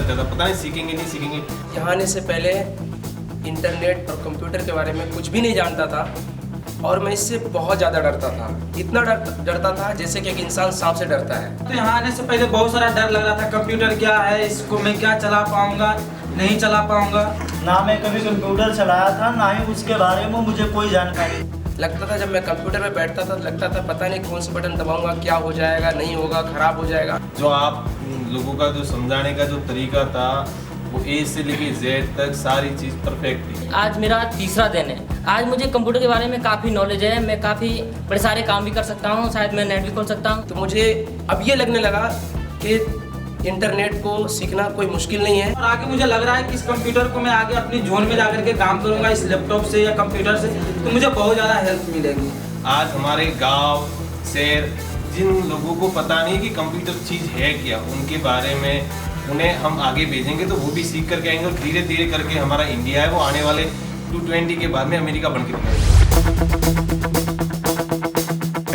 लगता था, पता नहीं सीखेंगे नहीं सीखेंगे। यहाँ आने से पहले इंटरनेट और कंप्यूटर के बारे में कुछ भी नहीं जानता था और मैं इससे बहुत ज़्यादा डरता था। इतना डरता था जैसे कि एक इंसान सांप से डरता है। तो यहाँ आने से पहले बहुत सारा डर लग रहा था, कंप्यूटर क्या है, इसको मैं क्या चला पाऊँगा, नहीं चला पाऊँगा। ना मैं कभी कंप्यूटर चलाया था, ना ही उसके बारे में मुझे कोई जानकारी। लगता था जब मैं कंप्यूटर पे बैठता था लगता था पता नहीं कौन सा बटन दबाऊंगा, क्या हो जाएगा, नहीं होगा, खराब हो जाएगा। जो आप लोगों का जो समझाने का जो तरीका था वो ए से लेके जेड तक सारी चीज़ परफेक्ट थी। आज मेरा तीसरा दिन है। आज मुझे कंप्यूटर के बारे में काफ़ी नॉलेज है। मैं काफ़ी बड़े सारे काम भी कर सकता हूँ, शायद मैं नेट भी खोल सकता हूँ। तो मुझे अब ये लगने लगा कि इंटरनेट को सीखना कोई मुश्किल नहीं है। और आगे मुझे लग रहा है कि इस कंप्यूटर को मैं आगे अपनी जोन में जाकर के काम करूँगा, इस लैपटॉप से या कंप्यूटर से, तो मुझे बहुत ज़्यादा हेल्प मिलेगी। आज हमारे गांव शहर जिन लोगों को पता नहीं कि कंप्यूटर चीज़ है क्या, उनके बारे में उन्हें हम आगे भेजेंगे तो वो भी सीख करके आएंगे और धीरे धीरे करके हमारा इंडिया है वो आने वाले 220 के बाद में अमेरिका बन के दिखाएगा।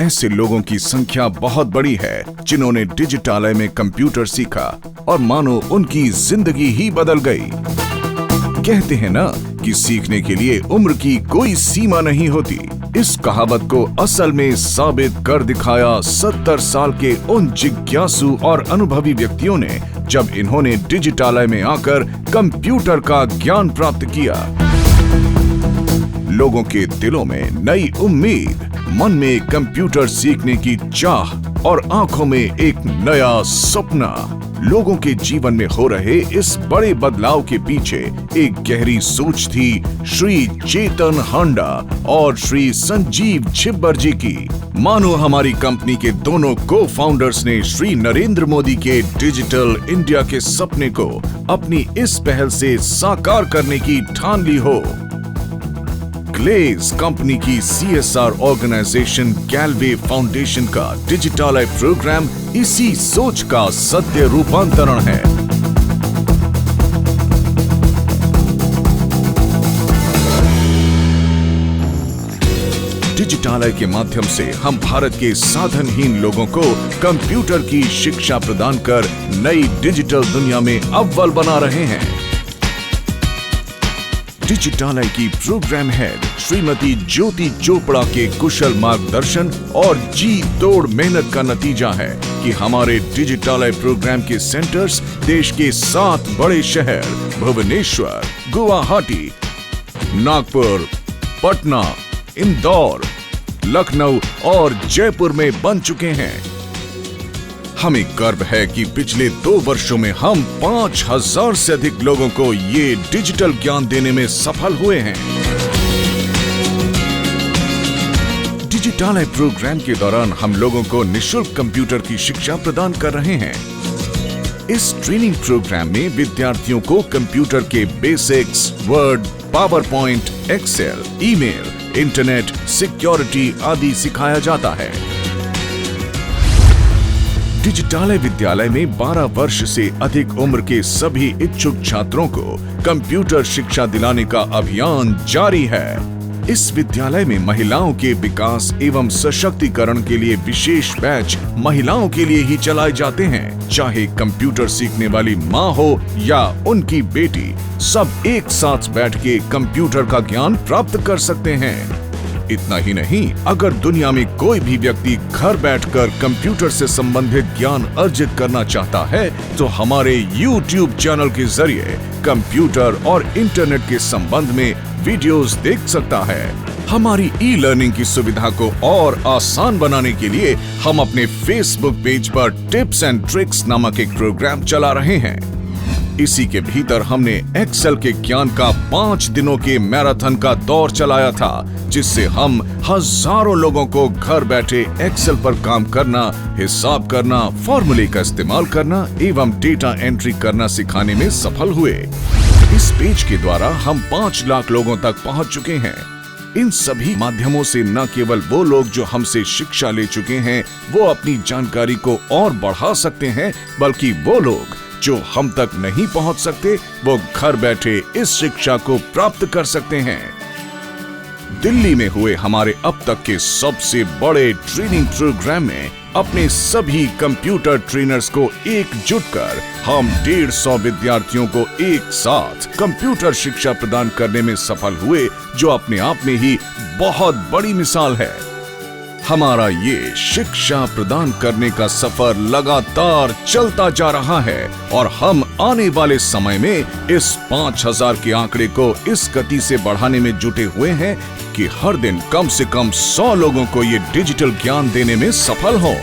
ऐसे लोगों की संख्या बहुत बड़ी है जिन्होंने डिजिटालय में कंप्यूटर सीखा और मानो उनकी जिंदगी ही बदल गई। कहते हैं ना कि सीखने के लिए उम्र की कोई सीमा नहीं होती। इस कहावत को असल में साबित कर दिखाया 70 साल के उन जिज्ञासु और अनुभवी व्यक्तियों ने जब इन्होंने डिजिटालय में आकर कंप्यूटर का ज्ञान प्राप्त किया। लोगों के दिलों में नई उम्मीद, मन में कंप्यूटर सीखने की चाह और आंखों में एक नया सपना। लोगों के जीवन में हो रहे इस बड़े बदलाव के पीछे एक गहरी सोच थी श्री चेतन हांडा और श्री संजीव छिब्बर जी की। मानो हमारी कंपनी के दोनों को फाउंडर्स ने श्री नरेंद्र मोदी के डिजिटल इंडिया के सपने को अपनी इस पहल से साकार करने की ठान ली हो। ग्लेज कंपनी की CSR ऑर्गेनाइजेशन गैलवे फाउंडेशन का डिजिटालय प्रोग्राम इसी सोच का सत्य रूपांतरण है। डिजिटालय के माध्यम से हम भारत के साधनहीन लोगों को कंप्यूटर की शिक्षा प्रदान कर नई डिजिटल दुनिया में अव्वल बना रहे हैं। डिजिटालय की प्रोग्राम हेड श्रीमती ज्योति चोपड़ा के कुशल मार्गदर्शन और जी तोड़ मेहनत का नतीजा है कि हमारे डिजिटालय प्रोग्राम के सेंटर्स देश के 7 बड़े शहर भुवनेश्वर, गुवाहाटी, नागपुर, पटना, इंदौर, लखनऊ और जयपुर में बन चुके हैं। हमें गर्व है कि पिछले 2 वर्षों में हम 5000 से अधिक लोगों को ये डिजिटल ज्ञान देने में सफल हुए हैं। डिजिटालय प्रोग्राम के दौरान हम लोगों को निशुल्क कंप्यूटर की शिक्षा प्रदान कर रहे हैं। इस ट्रेनिंग प्रोग्राम में विद्यार्थियों को कंप्यूटर के basics, Word, PowerPoint, Excel, email, internet, security आदि सिखाया जाता है। डिजिटालय विद्यालय में 12 वर्ष से अधिक उम्र के सभी इच्छुक छात्रों को कंप्यूटर शिक्षा दिलाने का अभियान जारी है। इस विद्यालय में महिलाओं के विकास एवं सशक्तिकरण के लिए विशेष बैच महिलाओं के लिए ही चलाए जाते हैं। चाहे कंप्यूटर सीखने वाली माँ हो या उनकी बेटी, सब एक साथ बैठ के कंप्यूटर का ज्ञान प्राप्त कर सकते हैं। इतना ही नहीं, अगर दुनिया में कोई भी व्यक्ति घर बैठकर कंप्यूटर से संबंधित ज्ञान अर्जित करना चाहता है तो हमारे YouTube चैनल के जरिए कंप्यूटर और इंटरनेट के संबंध में वीडियोस देख सकता है। हमारी ई-लर्निंग की सुविधा को और आसान बनाने के लिए हम अपने Facebook पेज पर टिप्स एंड ट्रिक्स नामक एक प्रोग्राम चला रहे हैं। इसी के भीतर हमने एक्सेल के ज्ञान का 5 दिनों के मैराथन का दौर चलाया था, जिससे हम हजारों लोगों को घर बैठे एक्सेल पर काम करना, हिसाब करना, फॉर्मूले का इस्तेमाल करना एवं डेटा एंट्री करना सिखाने में सफल हुए। इस पेज के द्वारा हम 5 लाख लोगों तक पहुंच चुके हैं। इन सभी माध्यमों से न केवल वो लोग जो हमसे शिक्षा ले चुके हैं वो अपनी जानकारी को और बढ़ा सकते हैं, बल्कि वो लोग जो हम तक नहीं पहुंच सकते वो घर बैठे इस शिक्षा को प्राप्त कर सकते हैं। दिल्ली में हुए हमारे अब तक के सबसे बड़े ट्रेनिंग प्रोग्राम में अपने सभी कंप्यूटर ट्रेनर्स को एकजुट कर हम 150 विद्यार्थियों को एक साथ कंप्यूटर शिक्षा प्रदान करने में सफल हुए, जो अपने आप में ही बहुत बड़ी मिसाल है। हमारा ये शिक्षा प्रदान करने का सफर लगातार चलता जा रहा है और हम आने वाले समय में इस 5000 के आंकड़े को इस गति से बढ़ाने में जुटे हुए हैं कि हर दिन कम से कम 100 लोगों को ये डिजिटल ज्ञान देने में सफल हो।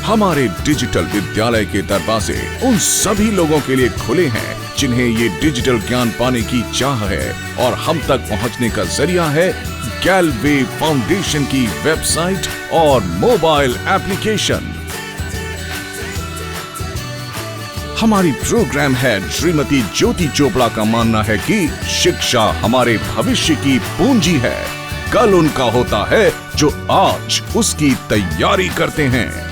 हमारे डिजिटल विद्यालय के दरवाजे उन सभी लोगों के लिए खुले हैं जिन्हें ये डिजिटल ज्ञान पाने की चाह है, और हम तक पहुंचने का जरिया है गैलवे फाउंडेशन की वेबसाइट और मोबाइल एप्लीकेशन। हमारी प्रोग्राम हेड श्रीमती ज्योति चोपड़ा का मानना है कि शिक्षा हमारे भविष्य की पूंजी है। कल उनका होता है जो आज उसकी तैयारी करते हैं।